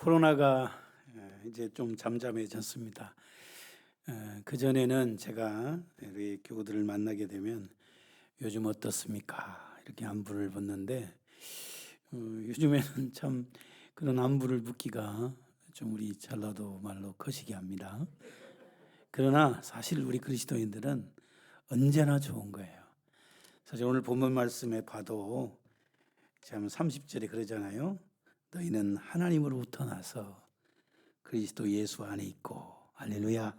코로나가 이제 좀 잠잠해졌습니다. 그전에는 제가 우리 교우들을 만나게 되면 요즘 어떻습니까? 이렇게 안부를 묻는데 요즘에는 참 그런 안부를 묻기가 좀 우리 전라도 말로 거시기 합니다. 그러나 사실 우리 그리스도인들은 언제나 좋은 거예요. 사실 오늘 본문 말씀에 봐도 참 30절에 그러잖아요. 너희는 하나님으로부터 나서 그리스도 예수 안에 있고, 할렐루야.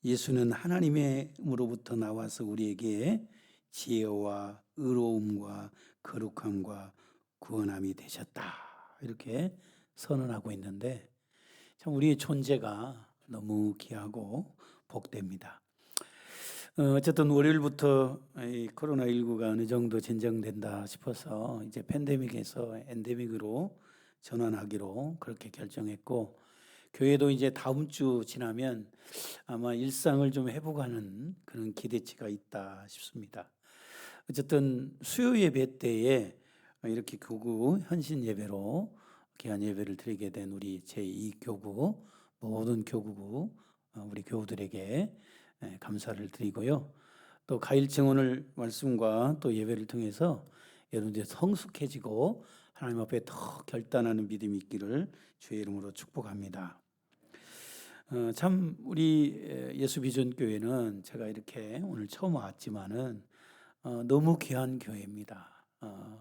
예수는 하나님으로부터 나와서 우리에게 지혜와 의로움과 거룩함과 구원함이 되셨다, 이렇게 선언하고 있는데 참 우리의 존재가 너무 귀하고 복됩니다. 어쨌든 월요일부터 이 코로나19가 어느 정도 진정된다 싶어서 이제 팬데믹에서 엔데믹으로 전환하기로 그렇게 결정했고, 교회도 이제 다음 주 지나면 아마 일상을 좀 회복하는 그런 기대치가 있다 싶습니다. 어쨌든 수요 예배 때에 이렇게 교구 현신 예배로 귀한 예배를 드리게 된 우리 제2교구 모든 교구 우리 교우들에게 감사를 드리고요. 또 가일청 오늘 말씀과 또 예배를 통해서 여러분들이 성숙해지고 하나님 앞에 더 결단하는 믿음이 있기를 주의 이름으로 축복합니다. 참 우리 예수 비전 교회는 제가 이렇게 오늘 처음 왔지만은 너무 귀한 교회입니다.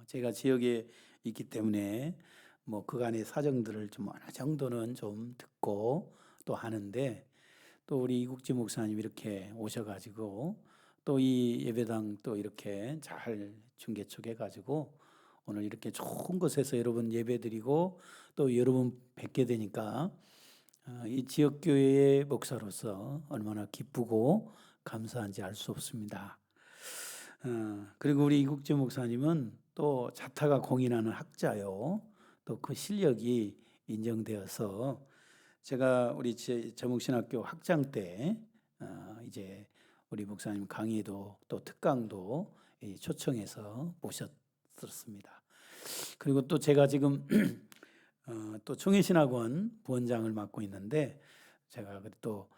제가 지역에 있기 때문에 뭐 그간의 사정들을 좀 어느 정도는 좀 듣고 또 하는데, 또 우리 이국지 목사님 이렇게 오셔가지고 또 이 예배당 또 이렇게 잘 중개척해가지고 오늘 이렇게 좋은 곳에서 여러분 예배드리고 또 여러분 뵙게 되니까 이 지역교회의 목사로서 얼마나 기쁘고 감사한지 알 수 없습니다. 그리고 우리 이국재 목사님은 또 자타가 공인하는 학자요. 또 그 실력이 인정되어서 제가 우리 제목신학교 학장 때 이제 우리 목사님 강의도 또 특강도 초청해서 모셨었습니다. 그리고 또 제가 지금 또 청해신학원 부원장을 맡고 있는데, 제가 또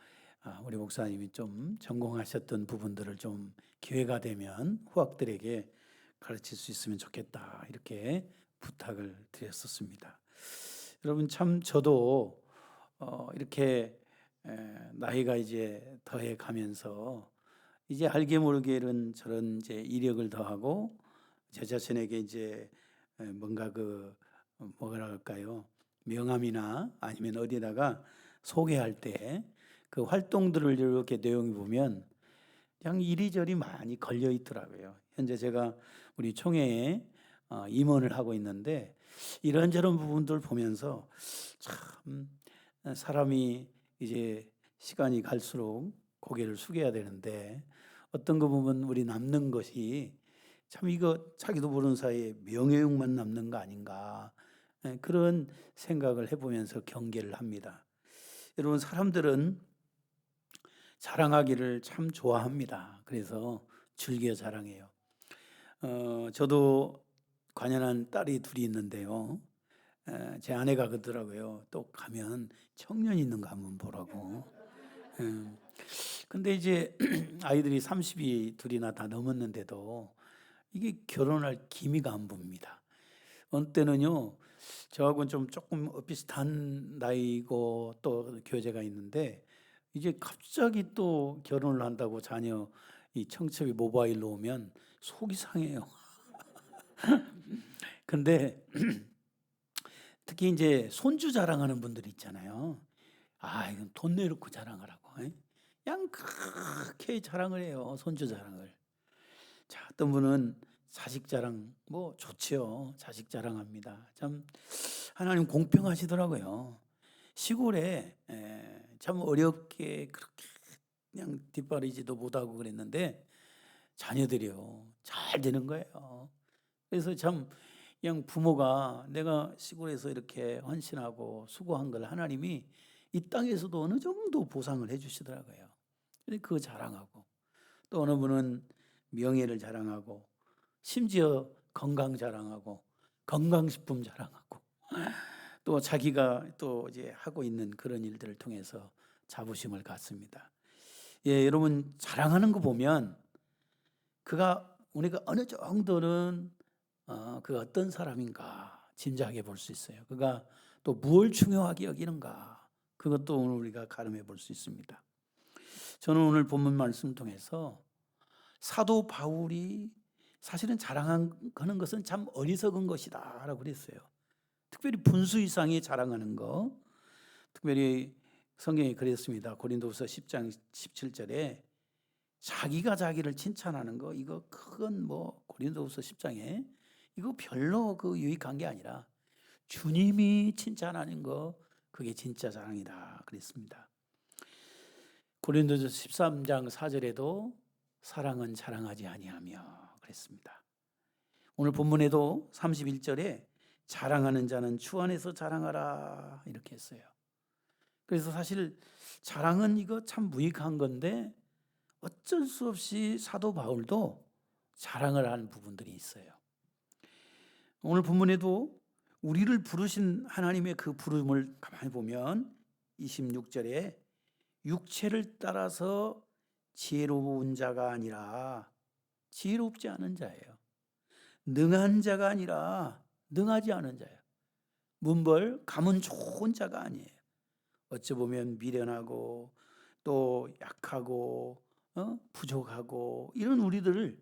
우리 목사님이 좀 전공하셨던 부분들을 좀 기회가 되면 후학들에게 가르칠 수 있으면 좋겠다, 이렇게 부탁을 드렸었습니다. 여러분 참 저도 이렇게 나이가 이제 더해 가면서 이제 알게 모르게는 저런 이제 이력을 더하고 제 자신에게 이제 뭔가 뭐라 할까요? 명함이나 아니면 어디다가 소개할 때 그 활동들을 이렇게 내용을 보면 그냥 이리저리 많이 걸려 있더라고요. 현재 제가 우리 총회에 임원을 하고 있는데 이런저런 부분들 보면서 참 사람이 이제 시간이 갈수록 고개를 숙여야 되는데 어떤 거 보면 우리 남는 것이 참 이거 자기도 모르는 사이에 명예욕만 남는 거 아닌가, 그런 생각을 해보면서 경계를 합니다. 여러분 사람들은 자랑하기를 참 좋아합니다. 그래서 즐겨 자랑해요. 저도 관연한 딸이 둘이 있는데요. 제 아내가 그러더라고요. 또 가면 청년 있는 거 한번 보라고. 근데 이제 아이들이 30이 둘이나 다 넘었는데도 이게 결혼할 기미가 안 봅니다. 어느 때는요, 저하고는 좀 조금 비슷한 나이고 또 교제가 있는데 이제 갑자기 또 결혼을 한다고 자녀 이 청첩이 모바일로 오면 속이 상해요. 근데 특히 이제 손주 자랑하는 분들이 있잖아요. 이건 돈 내놓고 자랑하라고. 그냥 그렇게 자랑을 해요. 손주 자랑을. 자, 어떤 분은 자식 자랑 뭐 좋지요. 자식 자랑합니다. 참 하나님 공평하시더라고요. 시골에 참 어렵게 그렇게 그냥 뒷바라지도 못하고 그랬는데 자녀들이요 잘 되는 거예요. 그래서 참 그냥 부모가 내가 시골에서 이렇게 헌신하고 수고한 걸 하나님이 이 땅에서도 어느 정도 보상을 해주시더라고요. 그거 자랑하고, 또 어느 분은 명예를 자랑하고, 심지어 건강 자랑하고, 건강식품 자랑하고, 또 자기가 또 이제 하고 있는 그런 일들을 통해서 자부심을 갖습니다. 예, 여러분 자랑하는 거 보면 우리가 어느 정도는 그가 어떤 사람인가 짐작해 볼 수 있어요. 그가 또 무엇을 중요하게 여기는가, 그것도 오늘 우리가 가늠해 볼 수 있습니다. 저는 오늘 본문 말씀 통해서 사도 바울이 사실은 자랑하는 것은 참 어리석은 것이다 라고 그랬어요. 특별히 분수 이상이 자랑하는 거, 특별히 성경이 그랬습니다. 고린도후서 10장 17절에 자기가 자기를 칭찬하는 거, 이거 그건 뭐 고린도후서 10장에 이거 별로 유익한 게 아니라 주님이 칭찬하는 거, 그게 진짜 자랑이다 그랬습니다. 고린도서 13장 4절에도 사랑은 자랑하지 아니하며 그랬습니다. 오늘 본문에도 31절에 자랑하는 자는 주 안에서 자랑하라 이렇게 했어요. 그래서 사실 자랑은 이거 참 무익한 건데 어쩔 수 없이 사도 바울도 자랑을 하는 부분들이 있어요. 오늘 본문에도 우리를 부르신 하나님의 그 부름을 가만히 보면 26절에 육체를 따라서 지혜로운 자가 아니라 지혜롭지 않은 자예요. 능한 자가 아니라 능하지 않은 자예요. 문벌 가문 좋은 자가 아니에요. 어찌 보면 미련하고 또 약하고 부족하고 이런 우리들을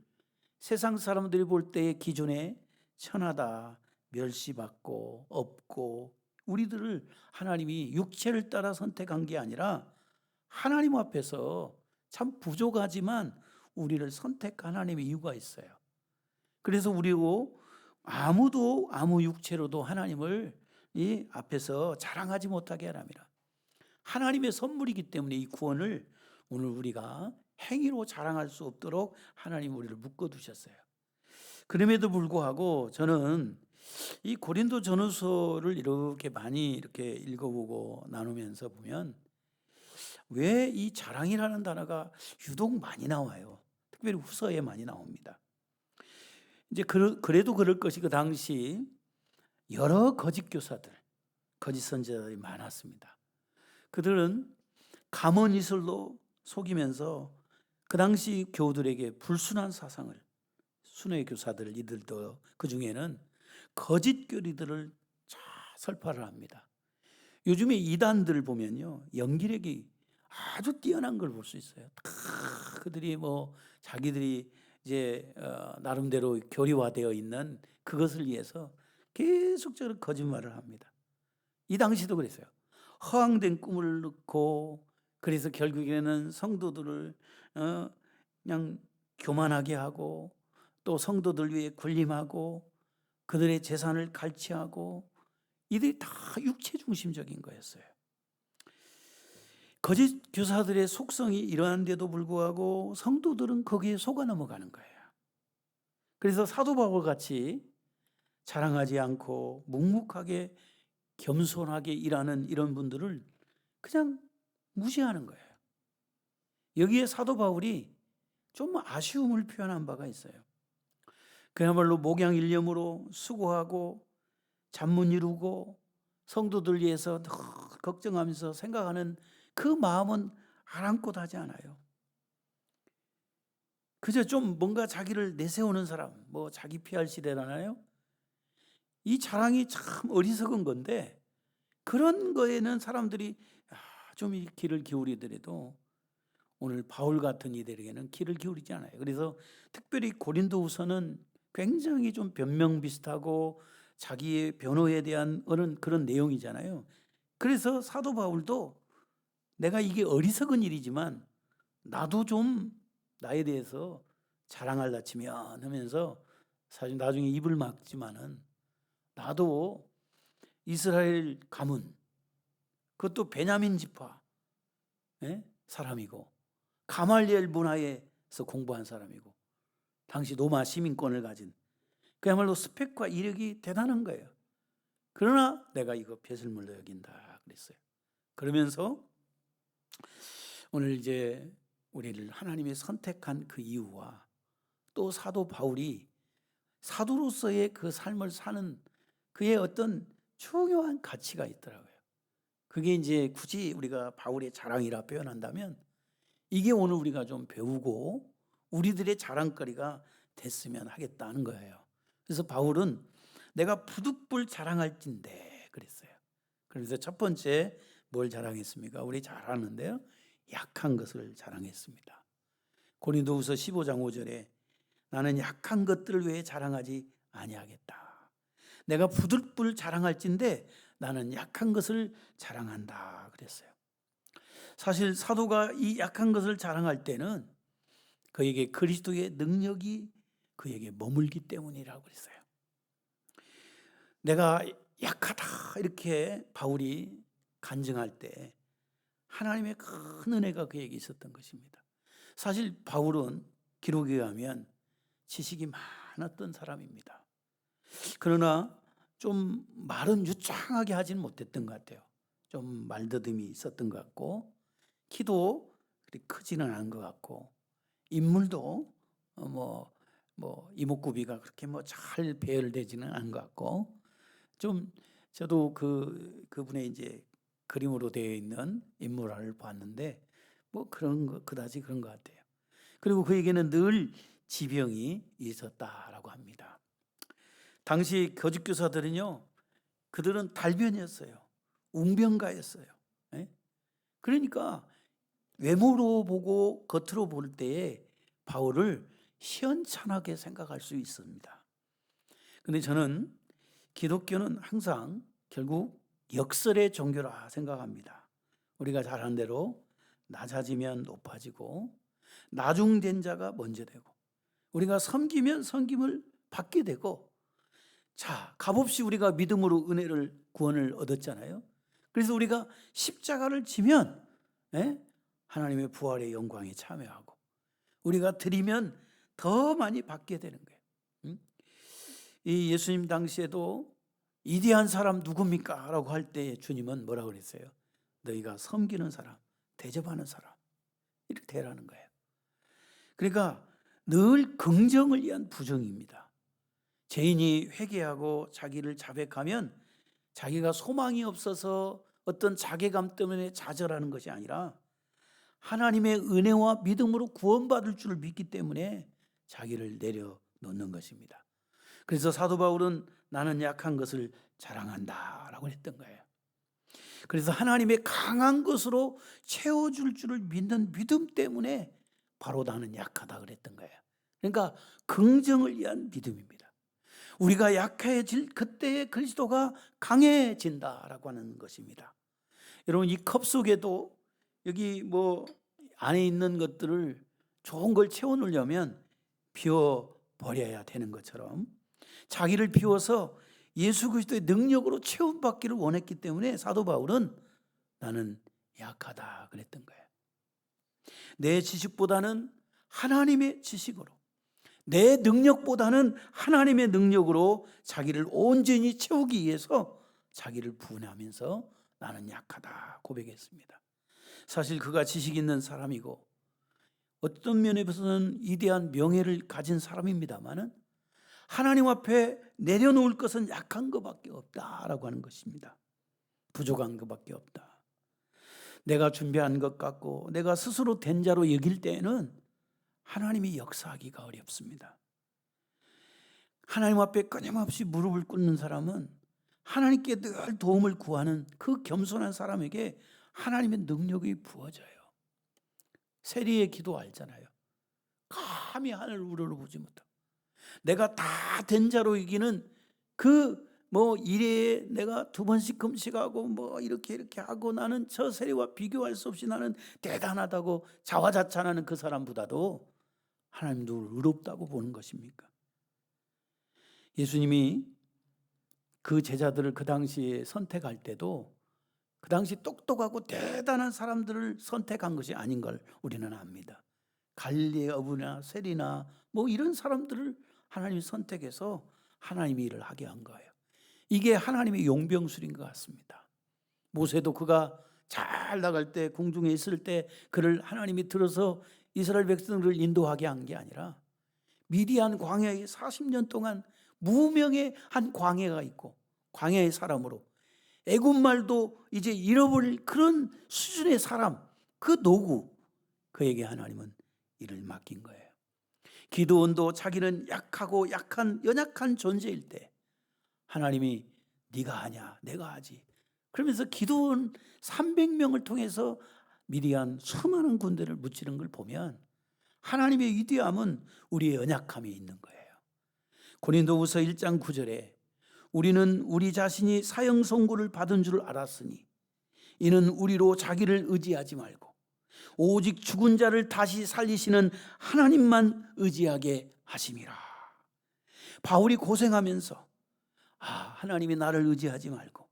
세상 사람들이 볼 때의 기준에 천하다, 멸시받고 없고, 우리들을 하나님이 육체를 따라 선택한 게 아니라 하나님 앞에서 참 부족하지만 우리를 선택한 하나님의 이유가 있어요. 그래서 우리고 아무도 아무 육체로도 하나님을 이 앞에서 자랑하지 못하게 하랍니다. 하나님의 선물이기 때문에 이 구원을 오늘 우리가 행위로 자랑할 수 없도록 하나님 우리를 묶어두셨어요. 그럼에도 불구하고 저는 이 고린도 전후서를 이렇게 많이 이렇게 읽어보고 나누면서 보면 왜 이 자랑이라는 단어가 유독 많이 나와요. 특별히 후서에 많이 나옵니다. 이제 그래도 그럴 것이 그 당시 여러 거짓 교사들, 거짓 선지자들이 많았습니다. 그들은 감언 이술로 속이면서 그 당시 교우들에게 불순한 사상을, 순회 교사들 이들도 그 중에는 거짓 교리들을 잘 설파를 합니다. 요즘에 이단들 보면요, 연기력이 아주 뛰어난 걸 볼 수 있어요. 그들이 뭐 자기들이 이제 나름대로 교리화되어 있는 그것을 위해서 계속적으로 거짓말을 합니다. 이 당시도 그랬어요. 허황된 꿈을 넣고, 그래서 결국에는 성도들을 그냥 교만하게 하고, 또 성도들 위해 군림하고 그들의 재산을 갈취하고, 이들이 다 육체 중심적인 거였어요. 거짓 교사들의 속성이 이러한데도 불구하고 성도들은 거기에 속아 넘어가는 거예요. 그래서 사도 바울 같이 자랑하지 않고 묵묵하게 겸손하게 일하는 이런 분들을 그냥 무시하는 거예요. 여기에 사도 바울이 좀 아쉬움을 표현한 바가 있어요. 그야말로 목양일념으로 수고하고 잠문 이루고 성도들 위해서 늘 걱정하면서 생각하는 그 마음은 아랑곳 하지 않아요. 그저 좀 뭔가 자기를 내세우는 사람, 뭐 자기 PR 시대라나요? 이 자랑이 참 어리석은 건데, 그런 거에는 사람들이 좀 귀를 기울이더라도 오늘 바울 같은 이들에게는 귀를 기울이지 않아요. 그래서 특별히 고린도후서는 굉장히 좀 변명 비슷하고 자기의 변호에 대한 그런 내용이잖아요. 그래서 사도 바울도 내가 이게 어리석은 일이지만 나도 좀 나에 대해서 자랑할라 치면 하면서 사실 나중에 입을 막지만은 나도 이스라엘 가문, 그것도 베냐민 지파 사람이고 가말리엘 문화에서 공부한 사람이고 당시 로마 시민권을 가진, 그야말로 스펙과 이력이 대단한 거예요. 그러나 내가 이거 배설물로 여긴다 그랬어요. 그러면서 오늘 이제 우리를 하나님이 선택한 그 이유와 또 사도 바울이 사도로서의 그 삶을 사는 그의 어떤 중요한 가치가 있더라고요. 그게 이제 굳이 우리가 바울의 자랑이라 표현한다면 이게 오늘 우리가 좀 배우고 우리들의 자랑거리가 됐으면 하겠다는 거예요. 그래서 바울은 내가 부득불 자랑할진대 그랬어요. 그래서 첫 번째 뭘 자랑했습니까? 우리 잘 아는데요. 약한 것을 자랑했습니다. 고린도후서 15장 5절에 나는 약한 것들을 왜 자랑하지 아니하겠다. 내가 부득불 자랑할진대 나는 약한 것을 자랑한다 그랬어요. 사실 사도가 이 약한 것을 자랑할 때는 그에게 그리스도의 능력이 그에게 머물기 때문이라고 그랬어요. 내가 약하다 이렇게 바울이 간증할 때 하나님의 큰 은혜가 그에게 있었던 것입니다. 사실 바울은 기록에 의하면 지식이 많았던 사람입니다. 그러나 좀 말은 유창하게 하지는 못했던 것 같아요. 좀 말더듬이 있었던 것 같고 키도 그리 크지는 않은 것 같고 인물도 이목구비가 그렇게 잘 배열되지는 않은 것 같고 좀 저도 그분의 이제 그림으로 되어 있는 인물화를 봤는데 그런 거 그다지 그런 것 같아요. 그리고 그에게는 늘 지병이 있었다라고 합니다. 당시 거짓 교사들은요, 그들은 달변이었어요. 웅변가였어요. 예? 그러니까 외모로 보고 겉으로 볼 때에 바울을 시원찮게 생각할 수 있습니다. 근데 저는 기독교는 항상 결국 역설의 종교라 생각합니다. 우리가 잘 아는 대로 낮아지면 높아지고 나중된 자가 먼저 되고 우리가 섬기면 섬김을 받게 되고 자, 값없이 우리가 믿음으로 은혜를 구원을 얻었잖아요. 그래서 우리가 십자가를 지면 하나님의 부활의 영광에 참여하고 우리가 드리면 더 많이 받게 되는 거예요. 이 예수님 당시에도 이대한 사람 누굽니까? 라고 할 때 주님은 뭐라고 그랬어요? 너희가 섬기는 사람, 대접하는 사람 이렇게 되라는 거예요. 그러니까 늘 긍정을 위한 부정입니다. 죄인이 회개하고 자기를 자백하면 자기가 소망이 없어서 어떤 자괴감 때문에 좌절하는 것이 아니라 하나님의 은혜와 믿음으로 구원받을 줄을 믿기 때문에 자기를 내려놓는 것입니다. 그래서 사도 바울은 나는 약한 것을 자랑한다 라고 했던 거예요. 그래서 하나님의 강한 것으로 채워줄 줄을 믿는 믿음 때문에 바로 나는 약하다 그랬던 거예요. 그러니까 긍정을 위한 믿음입니다. 우리가 약해질 그때에 그리스도가 강해진다라고 하는 것입니다. 여러분 이 컵 속에도 여기 안에 있는 것들을 좋은 걸 채워놓으려면 비워버려야 되는 것처럼 자기를 비워서 예수 그리스도의 능력으로 채움받기를 원했기 때문에 사도 바울은 나는 약하다 그랬던 거예요. 내 지식보다는 하나님의 지식으로 내 능력보다는 하나님의 능력으로 자기를 온전히 채우기 위해서 자기를 분해하면서 나는 약하다 고백했습니다. 사실 그가 지식 있는 사람이고 어떤 면에서는 위대한 명예를 가진 사람입니다마는 하나님 앞에 내려놓을 것은 약한 것밖에 없다라고 하는 것입니다. 부족한 것밖에 없다. 내가 준비한 것 같고 내가 스스로 된 자로 여길 때에는 하나님이 역사하기가 어렵습니다. 하나님 앞에 끊임없이 무릎을 꿇는 사람은 하나님께 늘 도움을 구하는 그 겸손한 사람에게 하나님의 능력이 부어져요. 세리의 기도 알잖아요. 감히 하늘 우러러보지 못하고 내가 다 된 자로 이기는 일에 내가 2번씩 금식하고 이렇게 하고 나는 저 세리와 비교할 수 없이 나는 대단하다고 자화자찬하는 그 사람보다도 하나님도 의롭다고 보는 것입니까? 예수님이 그 제자들을 그 당시에 선택할 때도 그 당시 똑똑하고 대단한 사람들을 선택한 것이 아닌 걸 우리는 압니다. 갈릴리의 어부나 세리나 이런 사람들을 하나님이 선택해서 하나님의 일을 하게 한 거예요. 이게 하나님의 용병술인 것 같습니다. 모세도 그가 잘 나갈 때 궁중에 있을 때 그를 하나님이 들어서 이스라엘 백성들을 인도하게 한 게 아니라 미디안 광야에 40년 동안 무명의 한 광야가 있고 광야의 사람으로 애굽 말도 이제 잃어버릴 그런 수준의 사람, 그 노구, 그에게 하나님은 일을 맡긴 거예요. 기드온도 자기는 약하고 연약한 존재일 때 하나님이 네가 하냐 내가 하지, 그러면서 기드온 300명을 통해서 미디안 수많은 군대를 무찌른 걸 보면 하나님의 위대함은 우리의 연약함에 있는 거예요. 고린도후서 1장 9절에 우리는 우리 자신이 사형 선고를 받은 줄 알았으니 이는 우리로 자기를 의지하지 말고 오직 죽은 자를 다시 살리시는 하나님만 의지하게 하심이라. 바울이 고생하면서 하나님이 나를 의지하지 말고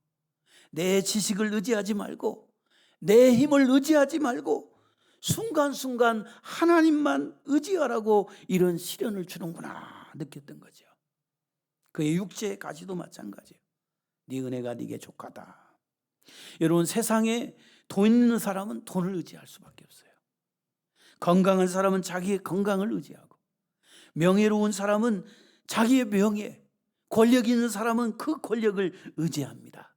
내 지식을 의지하지 말고 내 힘을 의지하지 말고 순간순간 하나님만 의지하라고 이런 시련을 주는구나 느꼈던 거죠. 그의 육체의 가시도 마찬가지예요. 네 은혜가 네게 족하다. 여러분, 세상에 돈 있는 사람은 돈을 의지할 수밖에 없어요. 건강한 사람은 자기의 건강을 의지하고, 명예로운 사람은 자기의 명예, 권력 있는 사람은 그 권력을 의지합니다.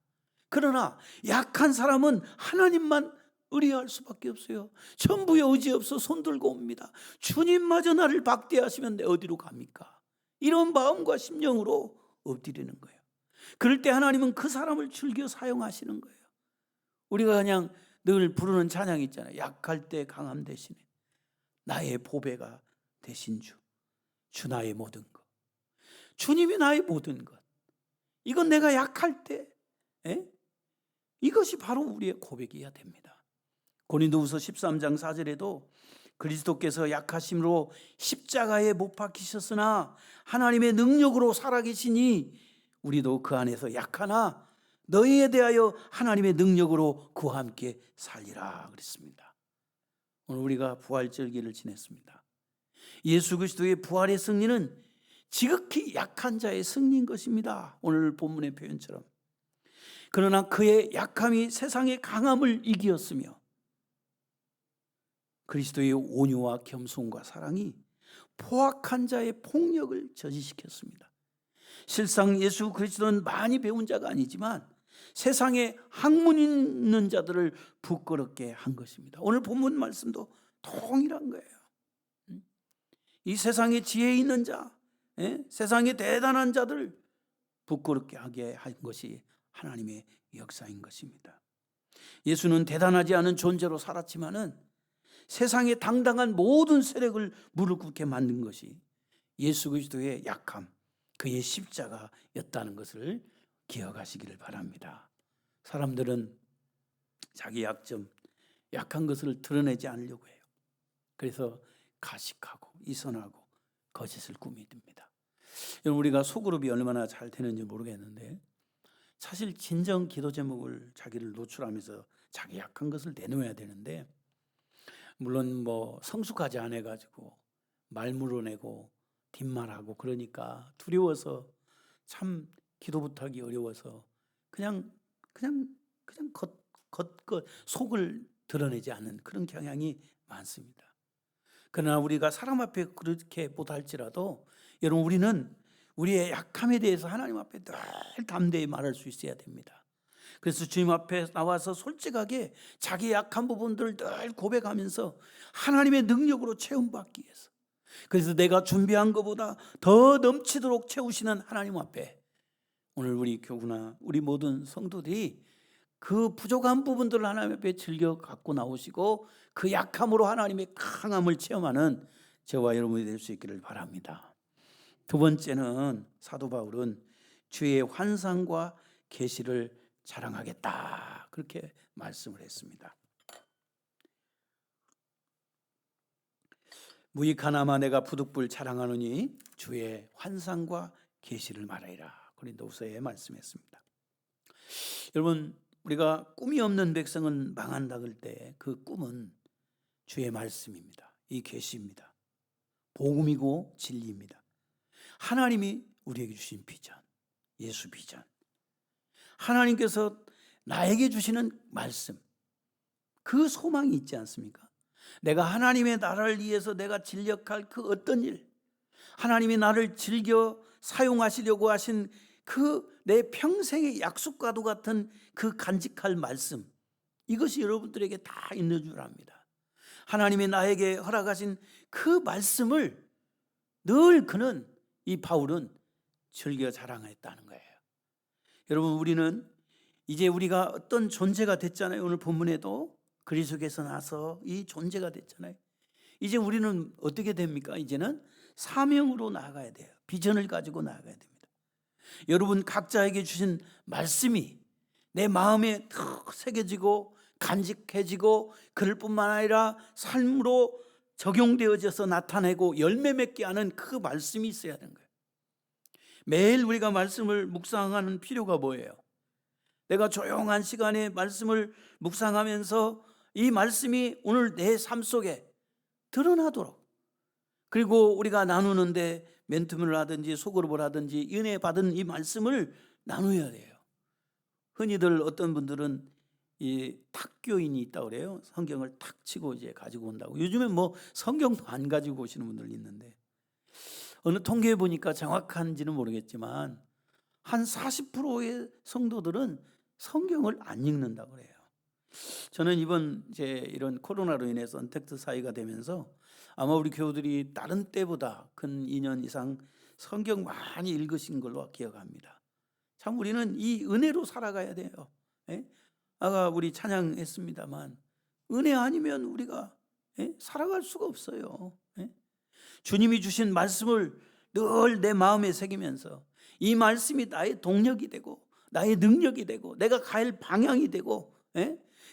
그러나 약한 사람은 하나님만 의뢰할 수밖에 없어요. 전부에 의지 없어 손 들고 옵니다. 주님마저 나를 박대하시면 내 어디로 갑니까? 이런 마음과 심령으로 엎드리는 거예요. 그럴 때 하나님은 그 사람을 즐겨 사용하시는 거예요. 우리가 그냥 늘 부르는 찬양이 있잖아요. 약할 때 강함 대신에 나의 보배가 되신 주 나의 모든 것. 주님이 나의 모든 것. 이건 내가 약할 때 이것이 바로 우리의 고백이어야 됩니다. 고린도후서 13장 4절에도 그리스도께서 약하심으로 십자가에 못 박히셨으나 하나님의 능력으로 살아계시니 우리도 그 안에서 약하나 너희에 대하여 하나님의 능력으로 그와 함께 살리라 그랬습니다. 오늘 우리가 부활절기를 지냈습니다. 예수 그리스도의 부활의 승리는 지극히 약한 자의 승리인 것입니다. 오늘 본문의 표현처럼. 그러나 그의 약함이 세상의 강함을 이기었으며 그리스도의 온유와 겸손과 사랑이 포악한 자의 폭력을 저지시켰습니다. 실상 예수 그리스도는 많이 배운 자가 아니지만 세상에 학문 있는 자들을 부끄럽게 한 것입니다. 오늘 본문 말씀도 동일한 거예요. 이 세상에 지혜 있는 자, 세상에 대단한 자들 부끄럽게 하게 한 것이 하나님의 역사인 것입니다. 예수는 대단하지 않은 존재로 살았지만은 세상의 당당한 모든 세력을 무릎 꿇게 만든 것이 예수 그리스도의 약함, 그의 십자가였다는 것을 기억하시기를 바랍니다. 사람들은 자기 약점, 약한 것을 드러내지 않으려고 해요. 그래서 가식하고 이선하고 거짓을 꾸밉니다. 우리가 소그룹이 얼마나 잘 되는지 모르겠는데 사실 진정 기도 제목을 자기를 노출하면서 자기 약한 것을 내놓아야 되는데, 물론 성숙하지 않아가지고 말 물어내고 뒷말하고 그러니까 두려워서 참 기도부터 하기 어려워서 그냥 속을 드러내지 않는 그런 경향이 많습니다. 그러나 우리가 사람 앞에 그렇게 못할지라도 여러분, 우리는 우리의 약함에 대해서 하나님 앞에 늘 담대히 말할 수 있어야 됩니다. 그래서 주님 앞에 나와서 솔직하게 자기 약한 부분들을 늘 고백하면서 하나님의 능력으로 채움받기 위해서, 그래서 내가 준비한 것보다 더 넘치도록 채우시는 하나님 앞에 오늘 우리 교구나 우리 모든 성도들이 그 부족한 부분들을 하나님 앞에 즐겨 갖고 나오시고 그 약함으로 하나님의 강함을 체험하는 저와 여러분이 될 수 있기를 바랍니다. 두 번째는 사도 바울은 주의 환상과 계시를 자랑하겠다 그렇게 말씀을 했습니다. 무익하나마 내가 부득불 자랑하노니 주의 환상과 계시를 말하리라 고린도후서에 말씀했습니다. 여러분, 우리가 꿈이 없는 백성은 망한다 그럴 때 그 꿈은 주의 말씀입니다. 이 계시입니다. 복음이고 진리입니다. 하나님이 우리에게 주신 비전, 예수 비전, 하나님께서 나에게 주시는 말씀, 그 소망이 있지 않습니까? 내가 하나님의 나라를 위해서 내가 진력할 그 어떤 일, 하나님이 나를 즐겨 사용하시려고 하신 그 내 평생의 약속과도 같은 그 간직할 말씀, 이것이 여러분들에게 다 있는 줄 압니다. 하나님이 나에게 허락하신 그 말씀을 늘 그는, 이 바울은 즐겨 자랑했다는 거예요. 여러분, 우리는 이제 우리가 어떤 존재가 됐잖아요. 오늘 본문에도 그리스도께서 나서 이 존재가 됐잖아요. 이제 우리는 어떻게 됩니까? 이제는 사명으로 나아가야 돼요. 비전을 가지고 나아가야 됩니다. 여러분 각자에게 주신 말씀이 내 마음에 탁 새겨지고 간직해지고 그럴 뿐만 아니라 삶으로 적용되어져서 나타내고 열매 맺게 하는 그 말씀이 있어야 하는 거예요. 매일 우리가 말씀을 묵상하는 필요가 뭐예요? 내가 조용한 시간에 말씀을 묵상하면서 이 말씀이 오늘 내 삶 속에 드러나도록, 그리고 우리가 나누는데 멘트를 하든지 소그룹을 하든지 은혜 받은 이 말씀을 나누어야 돼요. 흔히들 어떤 분들은 이 탁교인이 있다고 그래요. 성경을 탁 치고 이제 가지고 온다고. 요즘엔 뭐 성경도 안 가지고 오시는 분들 있는데, 어느 통계에 보니까 정확한지는 모르겠지만 한 40%의 성도들은 성경을 안 읽는다고 그래요. 저는 이번 이제 이런 코로나로 인해서 언택트 사회가 되면서 아마 우리 교우들이 다른 때보다 근 2년 이상 성경 많이 읽으신 걸로 기억합니다. 참 우리는 이 은혜로 살아가야 돼요. 예? 아까 우리 찬양했습니다만 은혜 아니면 우리가 살아갈 수가 없어요. 주님이 주신 말씀을 늘 내 마음에 새기면서 이 말씀이 나의 동력이 되고 나의 능력이 되고 내가 갈 방향이 되고,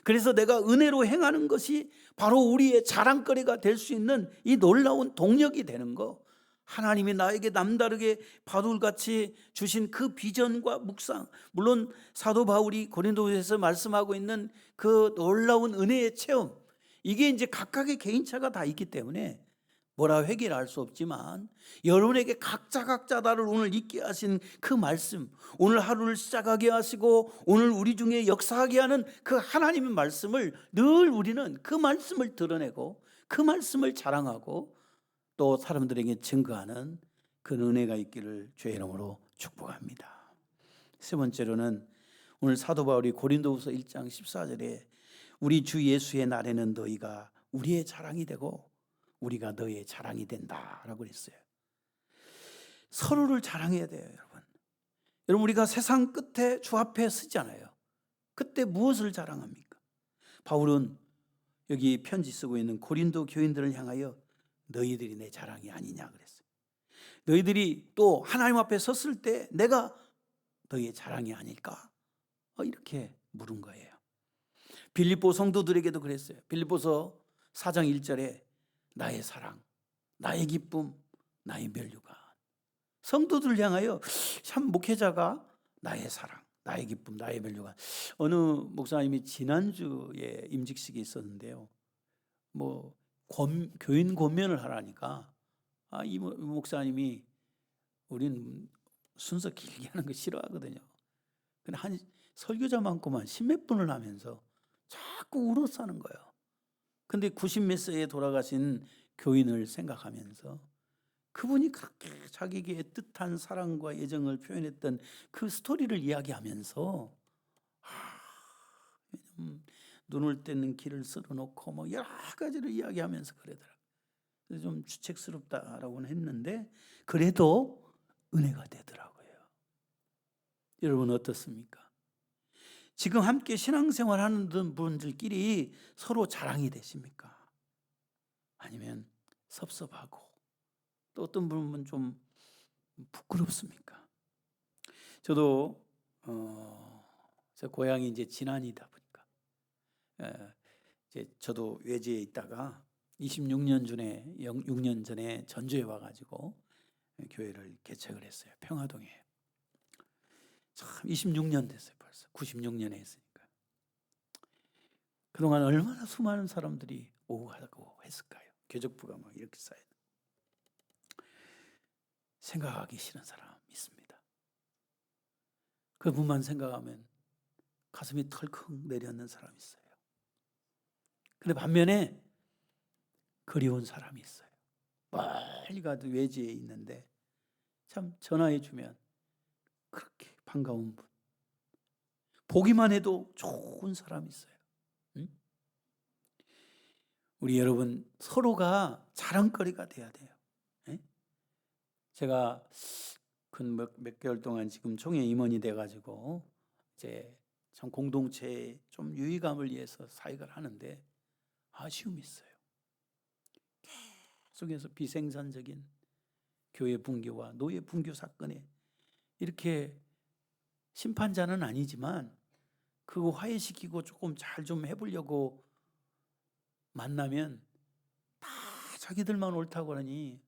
그래서 내가 은혜로 행하는 것이 바로 우리의 자랑거리가 될 수 있는 이 놀라운 동력이 되는 거, 하나님이 나에게 남다르게 바울같이 주신 그 비전과 묵상, 물론 사도 바울이 고린도후서에서 말씀하고 있는 그 놀라운 은혜의 체험, 이게 이제 각각의 개인차가 다 있기 때문에 뭐라 회개를 수 없지만 여러분에게 각자를 오늘 있게 하신 그 말씀, 오늘 하루를 시작하게 하시고 오늘 우리 중에 역사하게 하는 그 하나님의 말씀을 늘 우리는 그 말씀을 드러내고 그 말씀을 자랑하고 또 사람들에게 증거하는 그 은혜가 있기를 주의 이름으로 축복합니다. 세 번째로는 오늘 사도 바울이 고린도후서 1장 14절에 우리 주 예수의 날에는 너희가 우리의 자랑이 되고 우리가 너의 자랑이 된다라고 그랬어요. 서로를 자랑해야 돼요, 여러분. 여러분, 우리가 세상 끝에 주 앞에 서잖아요. 그때 무엇을 자랑합니까? 바울은 여기 편지 쓰고 있는 고린도 교인들을 향하여 너희들이 내 자랑이 아니냐 그랬어요. 너희들이 또 하나님 앞에 섰을 때 내가 너희의 자랑이 아닐까? 이렇게 물은 거예요. 빌립보 성도들에게도 그랬어요. 빌립보서 4장 1절에 나의 사랑, 나의 기쁨, 나의 면류관. 성도들을 향하여 참 목회자가 나의 사랑, 나의 기쁨, 나의 면류관. 어느 목사님이 지난주에 임직식이 있었는데요, 뭐 교인 권면을 하라니까 이 목사님이 우리는 순서 길게 하는 거 싫어하거든요. 근데 한 설교자만큼만 10몇 분을 하면서 자꾸 울었다는 거예요. 근데 90몇 세에 돌아가신 교인을 생각하면서 그분이 그렇게 자기에게 애틋한 사랑과 애정을 표현했던 그 스토리를 이야기하면서 눈을 떼는 길을 쓸어놓고 뭐 여러 가지를 이야기하면서 그러더라고요. 그래서 좀 주책스럽다라고는 했는데 그래도 은혜가 되더라고요. 여러분 어떻습니까? 지금 함께 신앙생활 하는 분들끼리 서로 자랑이 되십니까? 아니면 섭섭하고 또 어떤 분은 좀 부끄럽습니까? 저도 제 고향이 이제 진안이다 보니까 이제 저도 외지에 있다가 26년 전에 6년 전에 전주에 와가지고 교회를 개척을 했어요. 평화동에. 참 26년 됐어요. 벌써 96년에 했으니까. 그동안 얼마나 수많은 사람들이 오고 가고 했을까요? 교적부가 막 이렇게 쌓여. 생각하기 싫은 사람 있습니다. 그분만 생각하면 가슴이 털컥 내려앉는 사람이 있어요. 근데 반면에 그리운 사람이 있어요. 멀리 가도 외지에 있는데 참 전화해 주면 그렇게 반가운 분. 보기만 해도 좋은 사람이 있어요. 응? 우리 여러분 서로가 자랑거리가 돼야 돼요. 응? 제가 몇 개월 동안 지금 총회 임원이 돼가지고 이제 참 공동체에 좀 유의감을 위해서 사역을 하는데 아쉬움이 있어요. 계속해서 비생산적인 교회 분교와 노예 분교 사건에 이렇게 심판자는 아니지만 그거 화해시키고 조금 잘 좀 해보려고 만나면 다 자기들만 옳다고 하니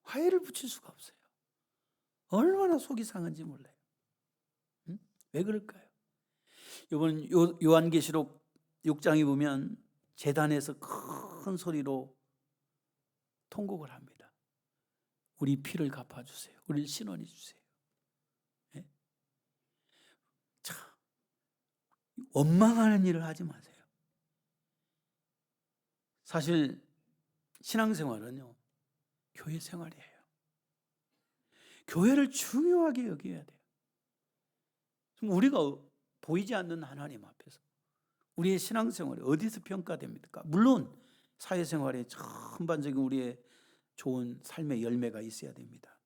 화해를 붙일 수가 없어요. 얼마나 속이 상한지 몰라요. 응? 왜 그럴까요? 이번 요한계시록 6장에 보면 제단에서 큰 소리로 통곡을 합니다. 우리 피를 갚아주세요. 우리를 신원해 주세요. 네? 참 원망하는 일을 하지 마세요. 사실 신앙생활은요 교회 생활이에요. 교회를 중요하게 여겨야 돼요. 우리가 보이지 않는 하나님 앞에서 우리의 신앙생활이 어디서 평가됩니까? 물론 사회생활에 전반적인 우리의 좋은 삶의 열매가 있어야 됩니다.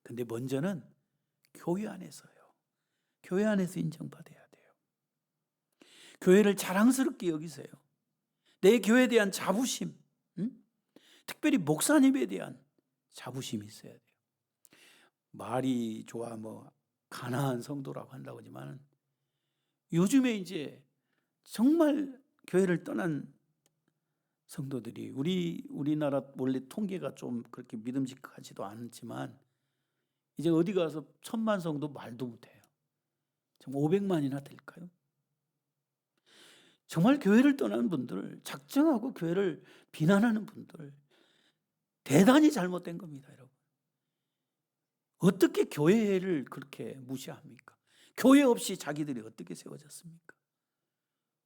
근데 먼저는 교회 안에서요. 교회 안에서 인정받아야 돼요. 교회를 자랑스럽게 여기세요. 내 교회에 대한 자부심, 특별히 목사님에 대한 자부심이 있어야 돼요. 말이 좋아 가난한 성도라고 한다고 하지만 요즘에 이제 정말 교회를 떠난 성도들이 우리나라 원래 통계가 좀 그렇게 믿음직하지도 않지만 이제 어디 가서 1000만 성도 말도 못해요. 정말 500만이나 될까요? 정말 교회를 떠난 분들, 작정하고 교회를 비난하는 분들 대단히 잘못된 겁니다, 여러분. 어떻게 교회를 그렇게 무시합니까? 교회 없이 자기들이 어떻게 세워졌습니까?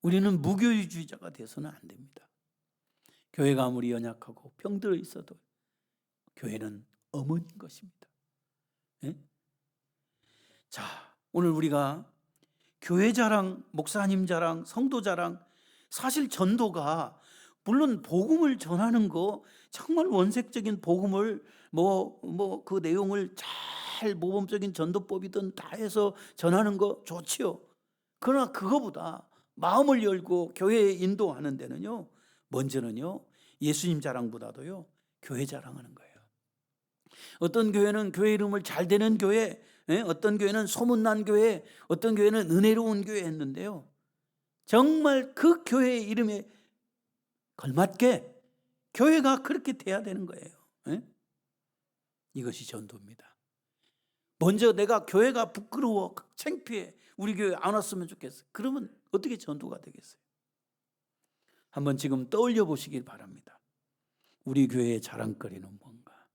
우리는 무교주의자가 돼서는 안 됩니다. 교회가 아무리 연약하고 병들어 있어도 교회는 어머니인 것입니다. 네? 자, 오늘 우리가 교회 자랑, 목사님 자랑, 성도 자랑, 사실 전도가 물론 복음을 전하는 거 정말 원색적인 복음을 그 내용을 잘 모범적인 전도법이든 다 해서 전하는 거 좋지요. 그러나 그거보다 마음을 열고 교회에 인도하는 데는요, 먼저는요 예수님 자랑보다도요 교회 자랑하는 거예요. 어떤 교회는 교회 이름을 잘 되는 교회, 어떤 교회는 소문난 교회, 어떤 교회는 은혜로운 교회 했는데요, 정말 그 교회의 이름에 걸맞게 교회가 그렇게 돼야 되는 거예요. 이것이 전도입니다. 먼저 내가 교회가 부끄러워 창피해 우리 교회 안 왔으면 좋겠어요. 그러면 어떻게 전도가 되겠어요? 한번 지금 떠올려 보시길 바랍니다. 우리 교회의 자랑거리는 뭔가?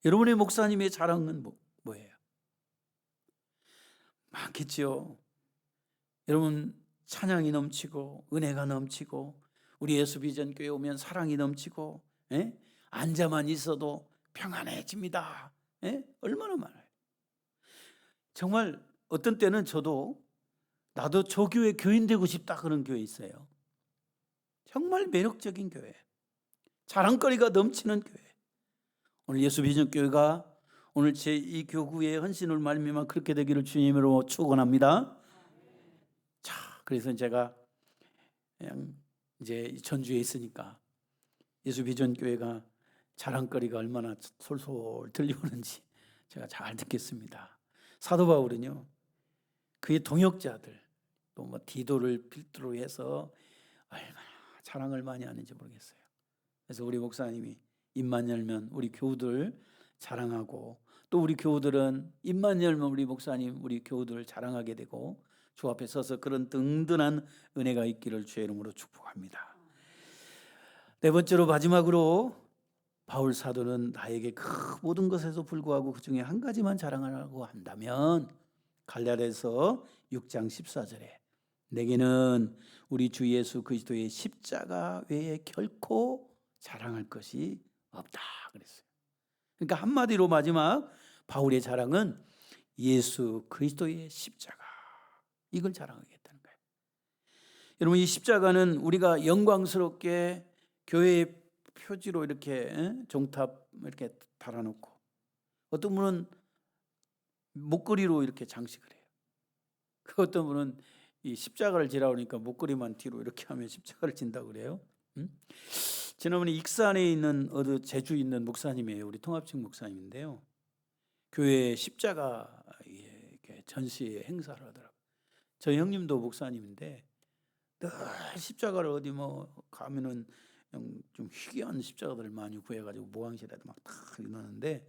여러분의 목사님의 자랑은 뭐예요? 많겠지요. 여러분 찬양이 넘치고 은혜가 넘치고 우리 예수비전 교회 오면 사랑이 넘치고 앉아만 있어도 평안해집니다. 얼마나 많아요. 정말 어떤 때는 나도 저 교회 교인 되고 싶다 그런 교회 있어요. 정말 매력적인 교회, 자랑거리가 넘치는 교회. 오늘 예수비전 교회가 오늘 제 이 교구의 헌신을 말미암아 그렇게 되기를 주님으로 축원합니다. 자, 그래서 제가 그냥 이제 전주에 있으니까 예수비전 교회가 자랑거리가 얼마나 솔솔 들려오는지 제가 잘 듣겠습니다. 사도 바울은요, 그의 동역자들 또 디도를 필두로 해서 얼마나 자랑을 많이 하는지 모르겠어요. 그래서 우리 목사님이 입만 열면 우리 교우들 자랑하고, 또 우리 교우들은 입만 열면 우리 목사님 우리 교우들을 자랑하게 되고 주 앞에 서서 그런 든든한 은혜가 있기를 주의 이름으로 축복합니다. 네 번째로 마지막으로 바울 사도는 나에게 그 모든 것에도 불구하고 그 중에 한 가지만 자랑하라고 한다면 갈라디아서 6장 14절에 내게는 우리 주 예수 그리스도의 십자가 외에 결코 자랑할 것이 없다 그랬어요. 그러니까 한마디로 마지막 바울의 자랑은 예수 그리스도의 십자가, 이걸 자랑하겠다는 거예요. 여러분, 이 십자가는 우리가 영광스럽게 교회의 표지로 이렇게 종탑 이렇게 달아놓고, 어떤 분은 목걸이로 이렇게 장식을 해요. 그 어떤 분은 이 십자가를 지라고 하니까 목걸이만 뒤로 이렇게 하면 십자가를 진다고 그래요. 지난번에 익산에 있는 어느 제주에 있는 목사님이에요. 우리 통합식 목사님인데요. 교회에 십자가 이렇게 전시회 행사를 하더라고요. 저희 형님도 목사님인데 늘 십자가를 어디 뭐 가면은 좀 희귀한 십자가들을 많이 구해가지고 모항실에도 막 다 넣는데,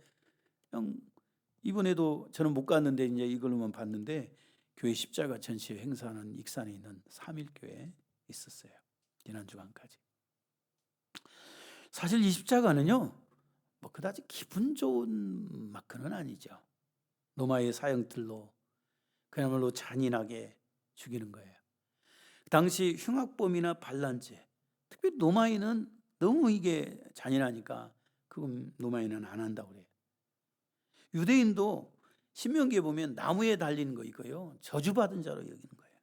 이번에도 저는 못 갔는데 이제 이걸로만 봤는데 교회 십자가 전시회 행사는 익산에 있는 삼일교회에 있었어요. 지난 주간까지. 사실 이 십자가는요, 뭐 그다지 기분 좋은 마크는 아니죠. 로마의 사형틀로 그야말로 잔인하게 죽이는 거예요. 당시 흉악범이나 반란죄, 특별히 로마인은 너무 이게 잔인하니까 그건 로마인은 안 한다고 그래요. 유대인도 신명기에 보면 나무에 달린 거 이거요, 저주받은 자로 여기는 거예요.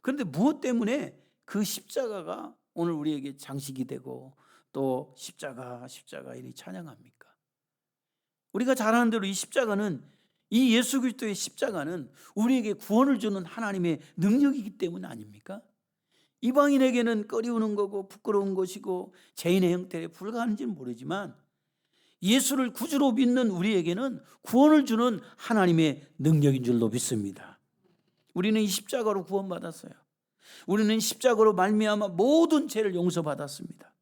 그런데 무엇 때문에 그 십자가가 오늘 우리에게 장식이 되고 또 십자가 이리 찬양합니까? 우리가 잘 아는 대로 이 십자가는, 이 예수 그리스도의 십자가는 우리에게 구원을 주는 하나님의 능력이기 때문 아닙니까? 이방인에게는 꺼리우는 거고 부끄러운 것이고 죄인의 형태에 불과한지는 모르지만 예수를 구주로 믿는 우리에게는 구원을 주는 하나님의 능력인 줄로 믿습니다. 우리는 이 십자가로 구원받았어요. 우리는 십자가로 말미암아 모든 죄를 용서받았습니다.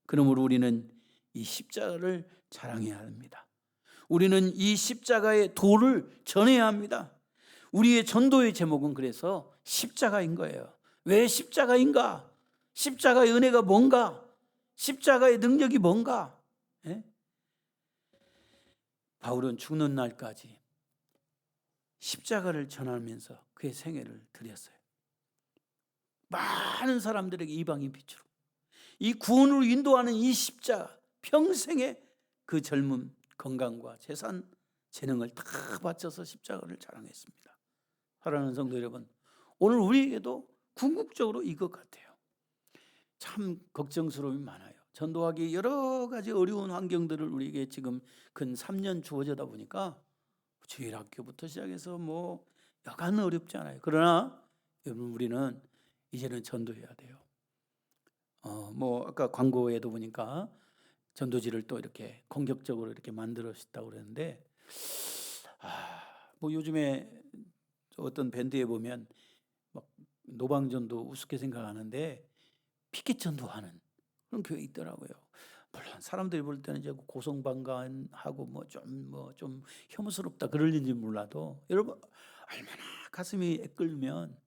그러므로 우리는 이 십자가를 자랑해야 합니다. 우리는 이 십자가의 도를 전해야 합니다. 우리의 전도의 제목은 그래서 십자가인 거예요. 왜 십자가인가? 십자가의 은혜가 뭔가? 십자가의 능력이 뭔가? 예? 바울은 죽는 날까지 십자가를 전하면서 그의 생애를 드렸어요. 많은 사람들에게 이방인 빛으로 이 구원으로 인도하는 이 십자가, 평생의 그 젊음, 건강과 재산, 재능을 다 바쳐서 십자가를 자랑했습니다. 사랑하는 성도 여러분, 오늘 우리에게도 궁극적으로 이것 같아요. 참 걱정스러움이 많아요. 전도하기 여러 가지 어려운 환경들을 우리에게 지금 근 3년 주어지다 보니까 주일학교부터 시작해서 뭐 여간 어렵지 않아요. 그러나 여러분, 우리는 이제는 전도해야 돼요. 뭐 아까 광고에도 보니까 전도지를 또 이렇게 공격적으로 이렇게 만들었다고 그러는데, 뭐 요즘에 어떤 밴드에 보면 막 노방전도 우습게 생각하는데 피켓 전도하는 그런 교회 있더라고요. 물론 사람들이 볼 때는 이제 고성방가하고 뭐 좀 혐오스럽다 그럴는지 몰라도, 여러분 얼마나 가슴이 애끓면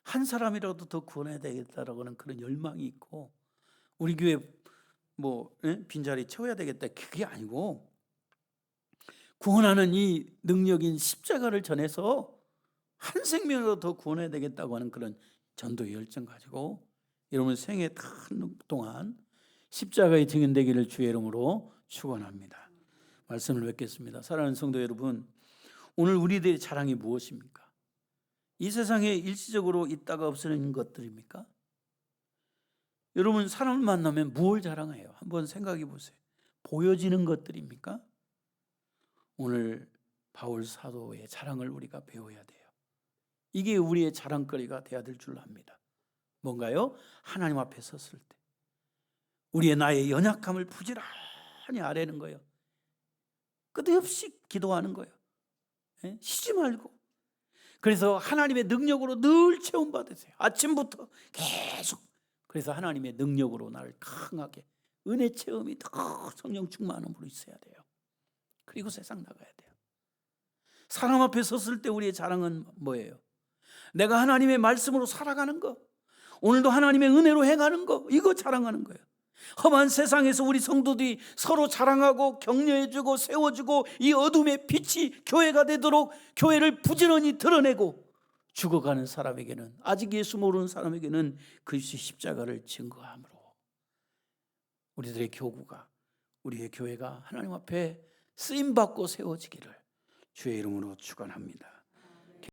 한 사람이라도 더 구원해야 되겠다라고는 그런 열망이 있고, 우리 교회 뭐 빈자리 채워야 되겠다 그게 아니고, 구원하는 이 능력인 십자가를 전해서 한 생명으로 더 구원해야 되겠다고 하는 그런 전도의 열정 가지고 여러분 생애 동안 십자가의 증인되기를 주의 이름으로 축원합니다. 말씀을 뵙겠습니다. 사랑하는 성도 여러분, 오늘 우리들의 자랑이 무엇입니까? 이 세상에 일시적으로 있다가 없어지는 것들입니까? 여러분, 사람을 만나면 무엇을 자랑해요? 한번 생각해 보세요. 보여지는 것들입니까? 오늘 바울 사도의 자랑을 우리가 배워야 돼요. 이게 우리의 자랑거리가 되어야 될 줄 압니다. 뭔가요? 하나님 앞에 섰을 때 우리의 나의 연약함을 부지런히 아뢰는 거예요. 끝없이 기도하는 거예요. 쉬지 말고. 그래서 하나님의 능력으로 늘 체험받으세요. 아침부터 계속. 그래서 하나님의 능력으로 나를 강하게, 은혜 체험이 더 성령 충만함으로 있어야 돼요. 그리고 세상 나가야 돼요. 사람 앞에 섰을 때 우리의 자랑은 뭐예요? 내가 하나님의 말씀으로 살아가는 거, 오늘도 하나님의 은혜로 행하는 거, 이거 자랑하는 거예요. 험한 세상에서 우리 성도들이 서로 자랑하고 격려해주고 세워주고 이 어둠의 빛이 교회가 되도록 교회를 부지런히 드러내고 죽어가는 사람에게는, 아직 예수 모르는 사람에게는 그리스도의 십자가를 증거함으로 우리들의 교구가, 우리의 교회가 하나님 앞에 쓰임받고 세워지기를 주의 이름으로 축원합니다.